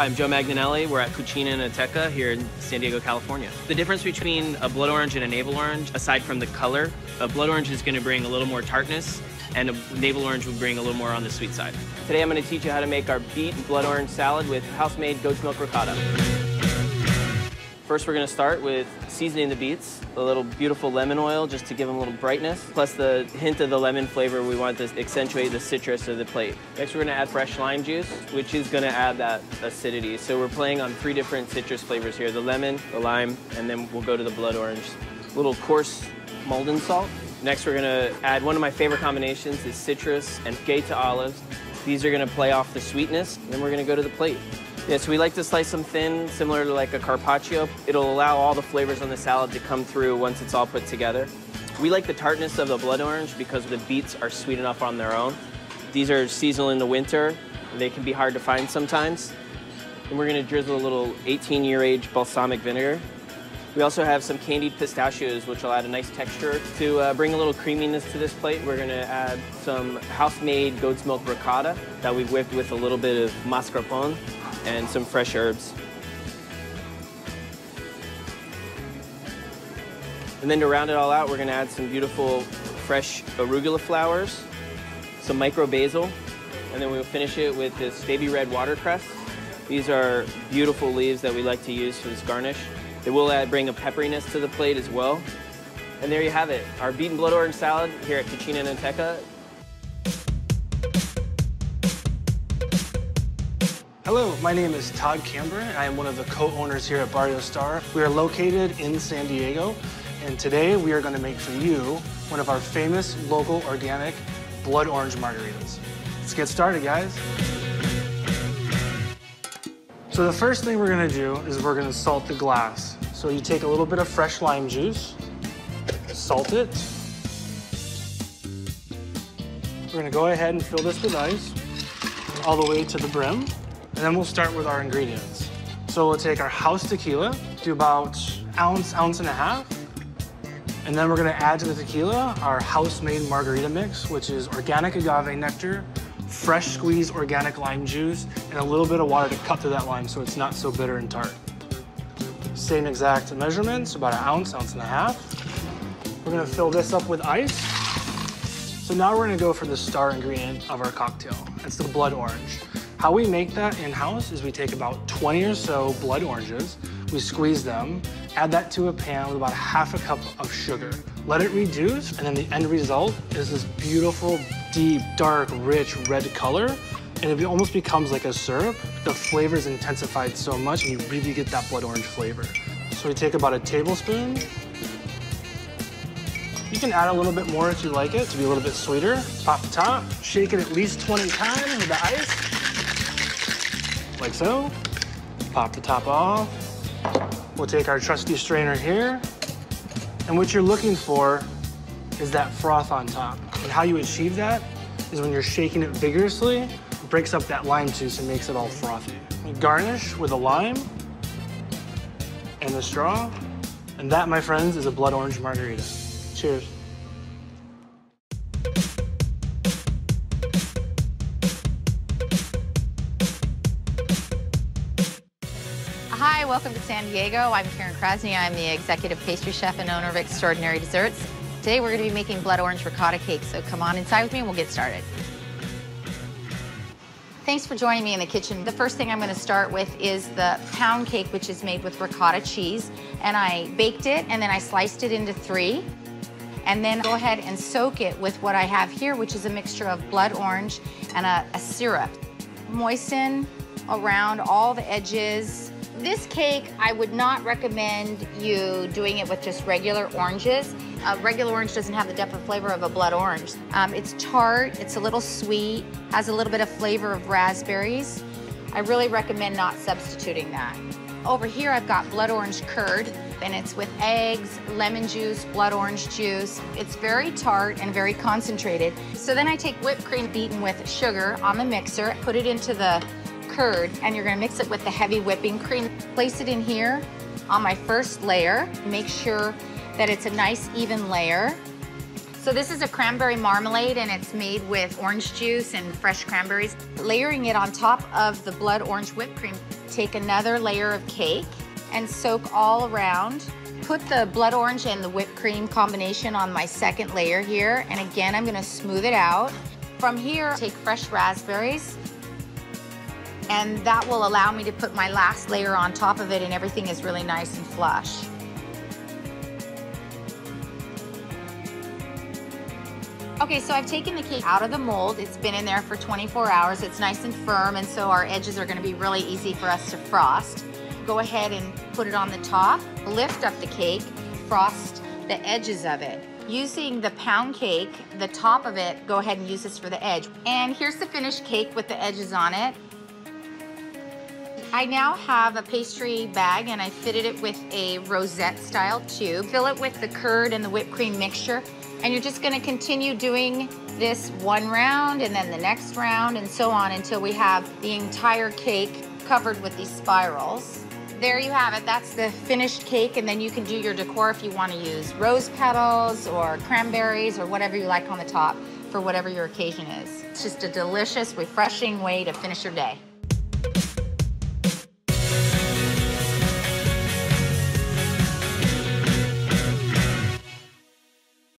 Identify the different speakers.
Speaker 1: I'm Joe Magnanelli. We're at Cucina and Ateca here in San Diego, California. The difference between a blood orange and a navel orange, aside from the color, a blood orange is going to bring a little more tartness, and a navel orange will bring a little more on the sweet side. Today I'm going to teach you how to make our beet blood orange salad with house-made goat's milk ricotta. First, we're going to start with seasoning the beets, a little beautiful lemon oil just to give them a little brightness, plus the hint of the lemon flavor. We want to accentuate the citrus of the plate. Next, we're going to add fresh lime juice, which is going to add that acidity. So we're playing on 3 different citrus flavors here, the lemon, the lime, and then we'll go to the blood orange. A little coarse Maldon salt. Next, we're going to add one of my favorite combinations is citrus and gaeta olives. These are going to play off the sweetness, and then we're going to go to the plate. Yeah, so we like to slice them thin, similar to like a carpaccio. It'll allow all the flavors on the salad to come through once it's all put together. We like the tartness of the blood orange because the beets are sweet enough on their own. These are seasonal in the winter. They can be hard to find sometimes. And we're gonna drizzle a little 18-year-age balsamic vinegar. We also have some candied pistachios, which will add a nice texture. To bring a little creaminess to this plate, we're gonna add some house-made goat's milk ricotta that we've whipped with a little bit of mascarpone and some fresh herbs. And then to round it all out, we're gonna add some beautiful fresh arugula flowers, some micro basil, and then we'll finish it with this baby red watercress. These are beautiful leaves that we like to use for this garnish. It will bring a pepperiness to the plate as well. And there you have it, our beet and blood orange salad here at Cucina and Ateca.
Speaker 2: Hello, my name is Todd Camber, and I am one of the co-owners here at Barrio Star. We are located in San Diego, and today we are going to make for you one of our famous local organic blood orange margaritas. Let's get started, guys. So the first thing we're going to do is we're going to salt the glass. So you take a little bit of fresh lime juice, salt it. We're going to go ahead and fill this with ice all the way to the brim. And then we'll start with our ingredients. So we'll take our house tequila, do about ounce and a half. And then we're gonna add to the tequila our house-made margarita mix, which is organic agave nectar, fresh squeezed organic lime juice, and a little bit of water to cut through that lime so it's not so bitter and tart. Same exact measurements, about an ounce and a half. We're gonna fill this up with ice. So now we're gonna go for the star ingredient of our cocktail. It's the blood orange. How we make that in-house is we take about 20 or so blood oranges, we squeeze them, add that to a pan with about half a cup of sugar. Let it reduce, and then the end result is this beautiful, deep, dark, rich red color, and it almost becomes like a syrup. The flavor is intensified so much, and you really get that blood orange flavor. So we take about a tablespoon. You can add a little bit more if you like it to be a little bit sweeter. Pop the top, shake it at least 20 times with the ice. Like so. Pop the top off. We'll take our trusty strainer here. And what you're looking for is that froth on top. And how you achieve that is when you're shaking it vigorously, it breaks up that lime juice and makes it all frothy. We garnish with a lime and the straw. And that, my friends, is a blood orange margarita. Cheers.
Speaker 3: Hi, welcome to San Diego. I'm Karen Krasny. I'm the executive pastry chef and owner of Extraordinary Desserts. Today we're going to be making blood orange ricotta cake, so come on inside with me and we'll get started. Thanks for joining me in the kitchen. The first thing I'm going to start with is the pound cake, which is made with ricotta cheese. And I baked it, and then I sliced it into 3. And then go ahead and soak it with what I have here, which is a mixture of blood orange and a syrup. Moisten around all the edges. This cake, I would not recommend you doing it with just regular oranges. A regular orange doesn't have the depth of flavor of a blood orange. It's tart, it's a little sweet, has a little bit of flavor of raspberries. I really recommend not substituting that. Over here, I've got blood orange curd, and it's with eggs, lemon juice, blood orange juice. It's very tart and very concentrated. So then I take whipped cream beaten with sugar on the mixer, put it into the curd, and you're gonna mix it with the heavy whipping cream. Place it in here on my first layer. Make sure that it's a nice even layer. So this is a cranberry marmalade, and it's made with orange juice and fresh cranberries. Layering it on top of the blood orange whipped cream, take another layer of cake and soak all around. Put the blood orange and the whipped cream combination on my second layer here. And again, I'm gonna smooth it out. From here, take fresh raspberries. And that will allow me to put my last layer on top of it and everything is really nice and flush. Okay, so I've taken the cake out of the mold. It's been in there for 24 hours. It's nice and firm, and so our edges are gonna be really easy for us to frost. Go ahead and put it on the top, lift up the cake, frost the edges of it. Using the pound cake, the top of it, go ahead and use this for the edge. And here's the finished cake with the edges on it. I now have a pastry bag and I fitted it with a rosette style tube. Fill it with the curd and the whipped cream mixture. And you're just gonna continue doing this one round and then the next round and so on until we have the entire cake covered with these spirals. There you have it, that's the finished cake, and then you can do your decor if you want to use rose petals or cranberries or whatever you like on the top for whatever your occasion is. It's just a delicious, refreshing way to finish your day.